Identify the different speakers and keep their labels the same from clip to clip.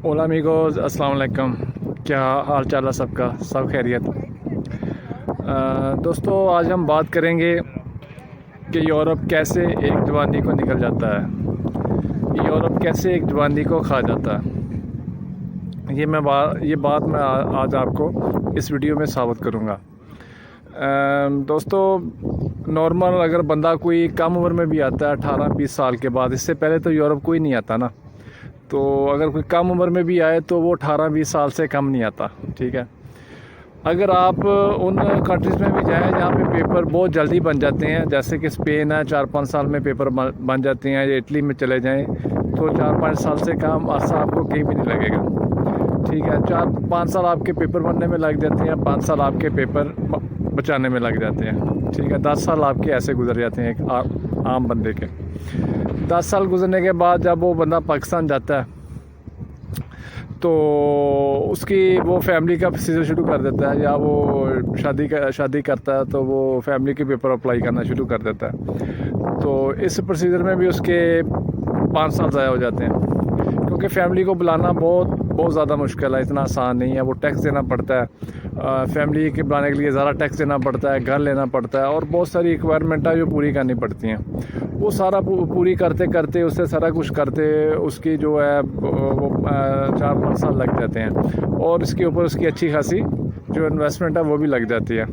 Speaker 1: ओला अमीगोज़ अस्सलाम वालेकुम। क्या हाल चाल है सबका? सब खैरियत। दोस्तों, आज हम बात करेंगे कि यूरोप कैसे एक जवानी को निकल जाता है, यूरोप कैसे एक जवानी को खा जाता है। ये बात मैं आज आपको इस वीडियो में साबित करूँगा। दोस्तों, नॉर्मल अगर बंदा कोई कम उम्र में भी आता है 18-20 साल के बाद, इससे पहले तो यूरोप कोई नहीं आता ना, तो अगर कोई कम उम्र में भी आए तो वो 18-20 साल से कम नहीं आता। ठीक है, अगर आप उन कंट्रीज़ में भी जाएं जहाँ पे पेपर बहुत जल्दी बन जाते हैं, जैसे कि स्पेन है, 4-5 साल में पेपर बन जाते हैं, या इटली में चले जाएं तो 4-5 साल से कम अरसा आपको कहीं भी नहीं लगेगा। ठीक है, 4-5 साल आपके पेपर बनने में लग जाते हैं, 5 साल आपके पेपर बचाने में लग जाते हैं। ठीक है, 10 साल आपके ऐसे गुजर जाते हैं एक आम बंदे के। 10 साल गुजरने के बाद जब वो बंदा पाकिस्तान जाता है तो उसकी वो फैमिली का प्रोसीजर शुरू कर देता है, या वो शादी करता है तो वो फैमिली के पेपर अप्लाई करना शुरू कर देता है। तो इस प्रोसीजर में भी उसके 5 साल ज़ाया हो जाते हैं, क्योंकि फैमिली को बुलाना बहुत ज़्यादा मुश्किल है, इतना आसान नहीं है। वो टैक्स देना पड़ता है, फैमिली के बुलाने के लिए ज़्यादा टैक्स देना पड़ता है, घर लेना पड़ता है, और बहुत सारी रिक्वायरमेंट है जो पूरी करनी पड़ती हैं। वो सारा पूरी करते करते उससे सारा कुछ करते उसकी जो है वो 4-5 साल लग जाते हैं, और इसके ऊपर उसकी अच्छी खासी जो इन्वेस्टमेंट है वो भी लग जाती है।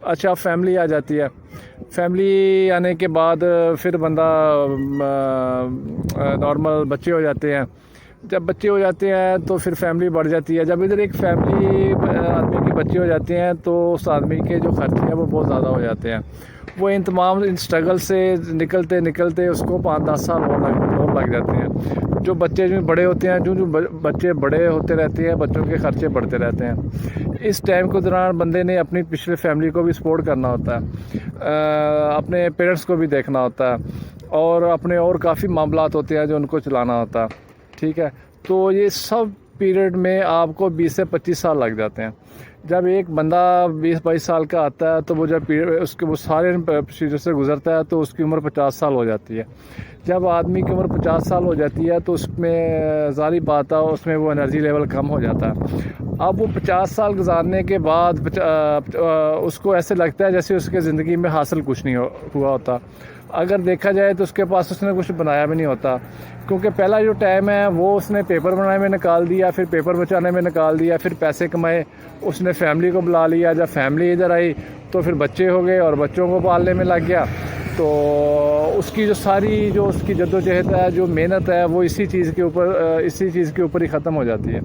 Speaker 1: अच्छा, फैमिली आ जाती है। फैमिली आने के बाद फिर बंदा नॉर्मल बच्चे हो जाते हैं। जब बच्चे हो जाते हैं तो फिर फैमिली बढ़ जाती है। जब इधर एक फैमिली आदमी के बच्चे हो जाते हैं तो उस आदमी के जो खर्चे हैं वो बहुत ज़्यादा हो जाते हैं। वो इन तमाम स्ट्रगल से निकलते निकलते उसको 5-10 साल और लग जाते हैं। जो बच्चे जो बड़े होते हैं, जो बच्चे बड़े होते रहते हैं, बच्चों के खर्चे बढ़ते रहते हैं। इस टाइम के दौरान बंदे ने अपनी पिछले फैमिली को भी सपोर्ट करना होता है, अपने पेरेंट्स को भी देखना होता है, और अपने और काफ़ी मामलात होते हैं जो उनको चलाना होता है। ठीक है, तो ये सब पीरियड में आपको 20 से 25 साल लग जाते हैं। जब एक बंदा 20-22 साल का आता है तो वो जब उसके वो सारे प्रोसीजर से गुजरता है तो उसकी उम्र 50 साल हो जाती है। जब आदमी की उम्र 50 साल हो जाती है तो उसमें ज़ाहिर बात है उसमें वो एनर्जी लेवल कम हो जाता है। अब वो 50 साल गुजारने के बाद उसको ऐसे लगता है जैसे उसके ज़िंदगी में हासिल कुछ नहीं हुआ होता। अगर देखा जाए तो उसके पास उसने कुछ बनाया भी नहीं होता, क्योंकि पहला जो टाइम है वो उसने पेपर बनाने में निकाल दिया, फिर पेपर बचाने में निकाल दिया, फिर पैसे कमाए, उसने फैमिली को बुला लिया। जब फैमिली इधर आई तो फिर बच्चे हो गए और बच्चों को पालने में लग गया। तो उसकी जो सारी जो उसकी जद्दोजहद है, जो मेहनत है, वो इसी चीज़ के ऊपर ही ख़त्म हो जाती है।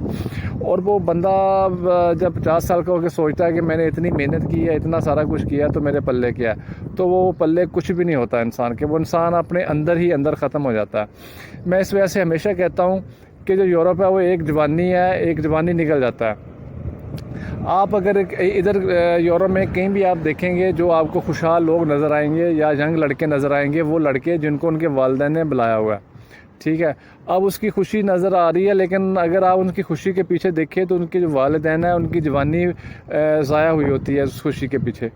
Speaker 1: और वो बंदा जब 50 साल का होकर सोचता है कि मैंने इतनी मेहनत की है, इतना सारा कुछ किया, तो मेरे पल्ले क्या है, तो वो पल्ले कुछ भी नहीं होता इंसान के। वो इंसान अपने अंदर ही अंदर ख़त्म हो जाता है। मैं इस वजह से हमेशा कहता हूँ कि जो यूरोप है वो एक जवानी है, एक जवानी निकल जाता है। आप अगर इधर यूरोप में कहीं भी आप देखेंगे जो आपको खुशहाल लोग नज़र आएंगे या यंग लड़के नज़र आएंगे, वो लड़के जिनको उनके वालिदैन ने बुलाया हुआ है। ठीक है, अब उसकी खुशी नज़र आ रही है, लेकिन अगर आप उनकी खुशी के पीछे देखें तो उनके जो वालिदैन है उनकी जवानी ज़ाया हुई होती है उस खुशी के पीछे।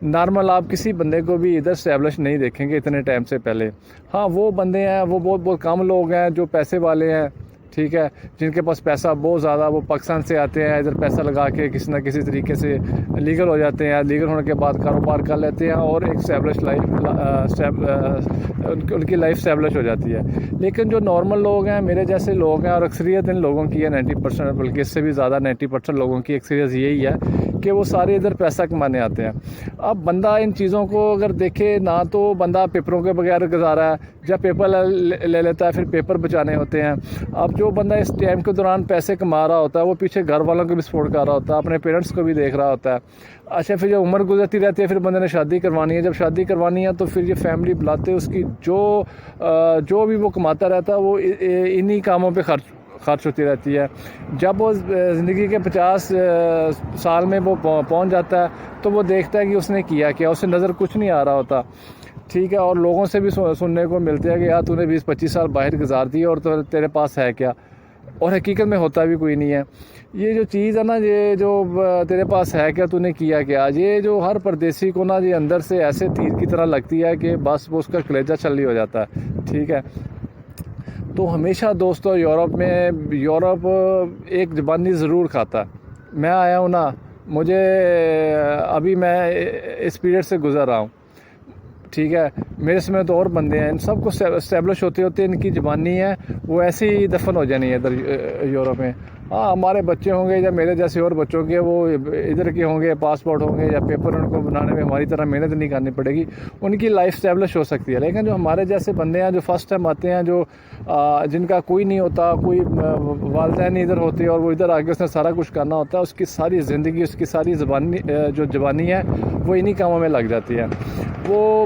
Speaker 1: नॉर्मल आप किसी बंदे को भी इधर स्टैब्लिश नहीं देखेंगे इतने टाइम से पहले। हाँ, वो बंदे हैं, वो बहुत कम लोग हैं जो पैसे वाले हैं, ठीक है, जिनके पास पैसा बहुत ज़्यादा, वो पाकिस्तान से आते हैं, इधर पैसा लगा के किसी न किसी तरीके से लीगल हो जाते हैं, लीगल होने के बाद कारोबार कर लेते हैं और एक स्टैब्लिश उनकी लाइफ स्टैब्लिश हो जाती है। लेकिन जो नॉर्मल लोग हैं, मेरे जैसे लोग हैं, और अक्सरियत इन लोगों की है 90%, बल्कि इससे भी ज़्यादा 90% लोगों की अक्सरियत यही है कि वो सारे इधर पैसा कमाने आते हैं। अब बंदा इन चीज़ों को अगर देखे ना, तो बंदा पेपरों के बगैर गुजारा है, जब पेपर ले लेता है फिर पेपर बचाने होते हैं। अब जो बंदा इस टाइम के दौरान पैसे कमा रहा होता है वो पीछे घर वालों को भी सपोर्ट कर रहा होता है, अपने पेरेंट्स को भी देख रहा होता है। अच्छा, फिर जब उम्र गुजरती रहती है फिर बंदे ने शादी करवानी है। जब शादी करवानी है तो फिर ये फैमिली बुलाते, उसकी जो भी वो कमाता रहता है वो इन्हीं कामों पे खर्च होती रहती है। जब वो ज़िंदगी के 50 साल में वो पहुंच जाता है तो वो देखता है कि उसने किया क्या, उसे नज़र कुछ नहीं आ रहा होता। ठीक है, और लोगों से भी सुनने को मिलते हैं कि यार तूने 20-25 साल बाहर गुजार दिए और तो तेरे पास है क्या, और हकीकत में होता भी कोई नहीं है। ये जो चीज़ है ना, ये जो तेरे पास है क्या, तूने किया क्या, ये जो हर परदेसी को ना ये अंदर से ऐसे तीर की तरह लगती है कि बस वो उसका कलेजा छल्ली हो जाता है। ठीक है, تو ہمیشہ دوستوں یورپ ایک زبانی ضرور کھاتا ہے. میں آیا ہوں نا, مجھے ابھی میں اس پیریڈ سے گزر رہا ہوں, ٹھیک ہے, میرے سمیت اور بندے ہیں, ان سب کو اسٹیبلش ہوتے ان کی زبانی ہے وہ ایسی ہی دفن ہو جانی ہے ادھر یورپ میں. ہاں ہمارے بچے ہوں گے یا میرے جیسے اور بچوں کے, وہ ادھر کے ہوں گے, پاسپورٹ ہوں گے یا پیپر ان کو بنانے میں ہماری طرح محنت نہیں کرنی پڑے گی, ان کی لائف اسٹیبلش ہو سکتی ہے. لیکن جو ہمارے جیسے بندے ہیں جو فرسٹ ٹائم آتے ہیں, جو جن کا کوئی نہیں ہوتا, کوئی والدین نہیں ادھر ہوتے اور وہ ادھر آگے اس نے سارا کچھ کرنا ہوتا ہے, اس کی ساری زندگی, اس کی ساری زبانی ہے وہ انہی کاموں میں لگ جاتی ہے. وہ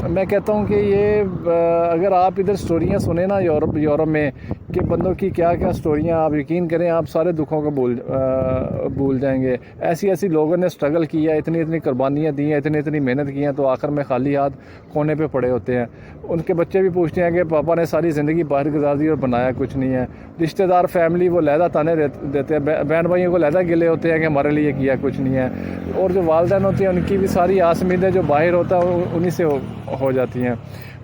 Speaker 1: میں کہتا ہوں کہ یہ اگر آپ ادھر سٹوریاں سنیں نا یورپ میں کہ بندوں کی کیا کیا سٹوریاں, آپ یقین کریں آپ سارے دکھوں کو بھول جائیں گے. ایسی لوگوں نے سٹرگل کیا, اتنی قربانیاں دی ہیں, اتنی محنت کی ہیں, تو آخر میں خالی ہاتھ کونے پہ پڑے ہوتے ہیں. ان کے بچے بھی پوچھتے ہیں کہ پاپا نے ساری زندگی باہر گزار دی اور بنایا کچھ نہیں ہے. رشتہ دار فیملی وہ علیحدہ تانے دیتے ہیں, بہن بھائیوں کو علیحدہ گلے ہوتے ہیں کہ ہمارے لیے کیا کچھ نہیں ہے. اور جو والدین ہوتی ہیں ان کی بھی ساری آس امیدیں جو باہر ہوتا ہے انہی سے ہو جاتی ہیں.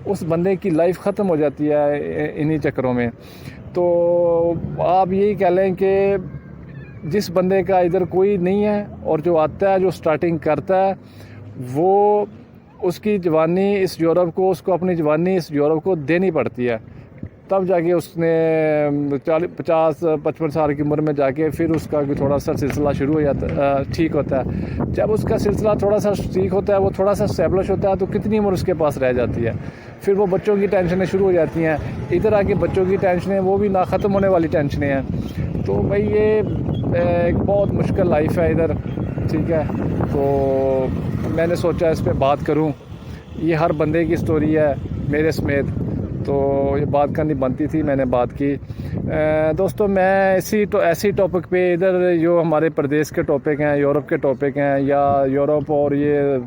Speaker 1: اس بندے کی لائف ختم ہو جاتی ہے انہی چکروں میں. تو آپ یہی کہہ لیں کہ جس بندے کا ادھر کوئی نہیں ہے اور جو آتا ہے, جو سٹارٹنگ کرتا ہے, وہ اس کی جوانی اس یورپ کو, اس کو اپنی جوانی اس یورپ کو دینی پڑتی ہے. تب جا کے اس نے 50-55 سال کی عمر میں جا کے پھر اس کا تھوڑا سا سلسلہ شروع ہو جاتا ٹھیک ہوتا ہے. جب اس کا سلسلہ تھوڑا سا ٹھیک ہوتا ہے, وہ تھوڑا سا اسٹیبلش ہوتا ہے, تو کتنی عمر اس کے پاس رہ جاتی ہے. پھر وہ بچوں کی ٹینشنیں شروع ہو جاتی ہیں. ادھر آ کے بچوں کی ٹینشنیں وہ بھی نہ ختم ہونے والی ٹینشنیں ہیں. تو بھائی یہ ایک بہت مشکل لائف ہے ادھر, ٹھیک ہے. تو میں نے سوچا اس پہ بات کروں, یہ ہر بندے کی سٹوری ہے میرے سمیت, تو یہ بات کرنی بنتی تھی, میں نے بات کی. دوستوں میں ایسی ٹاپک پہ ادھر جو ہمارے پردیش کے ٹاپک ہیں, یورپ کے ٹاپک ہیں, یا یورپ اور یہ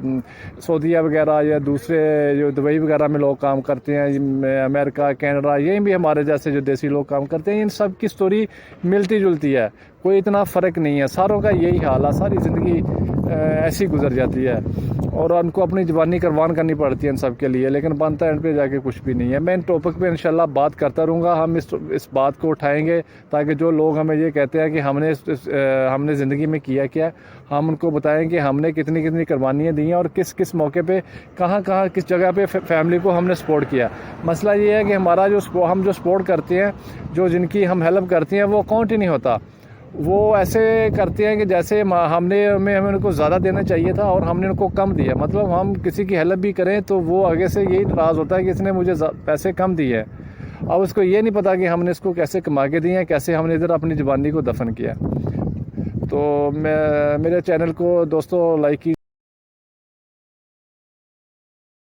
Speaker 1: سعودیہ وغیرہ یا دوسرے جو دبئی وغیرہ میں لوگ کام کرتے ہیں, امریکہ, کینیڈا, یہ بھی ہمارے جیسے جو دیسی لوگ کام کرتے ہیں, ان سب کی سٹوری ملتی جلتی ہے, کوئی اتنا فرق نہیں ہے. ساروں کا یہی حال ہے, ساری زندگی ایسی گزر جاتی ہے اور ان کو اپنی جوانی قربان کرنی پڑتی ہے ان سب کے لیے, لیکن بنتا ہے ان پہ جا کے کچھ بھی نہیں ہے. میں ان ٹاپک پہ انشاءاللہ بات کرتا رہوں گا. ہم اس بات کو اٹھائیں گے تاکہ جو لوگ ہمیں یہ کہتے ہیں کہ ہم نے زندگی میں کیا کیا, ہم ان کو بتائیں کہ ہم نے کتنی قربانیاں دی ہیں اور کس موقع پہ کہاں کس جگہ پہ فیملی کو ہم نے سپورٹ کیا. مسئلہ یہ ہے کہ ہمارا ہم جو سپورٹ کرتے ہیں, جن کی ہم ہیلپ کرتے ہیں, وہ اکاؤنٹ ہی نہیں ہوتا. وہ ایسے کرتے ہیں کہ جیسے ہمیں ان کو زیادہ دینا چاہیے تھا اور ہم نے ان کو کم دیا. مطلب ہم کسی کی ہیلپ بھی کریں تو وہ آگے سے یہی ناراض ہوتا ہے کہ اس نے مجھے پیسے کم دیے. اب اس کو یہ نہیں پتا کہ ہم نے اس کو کیسے کما کے دیے ہیں, کیسے ہم نے ادھر اپنی زبانی کو دفن کیا. تو میرے چینل کو دوستوں لائک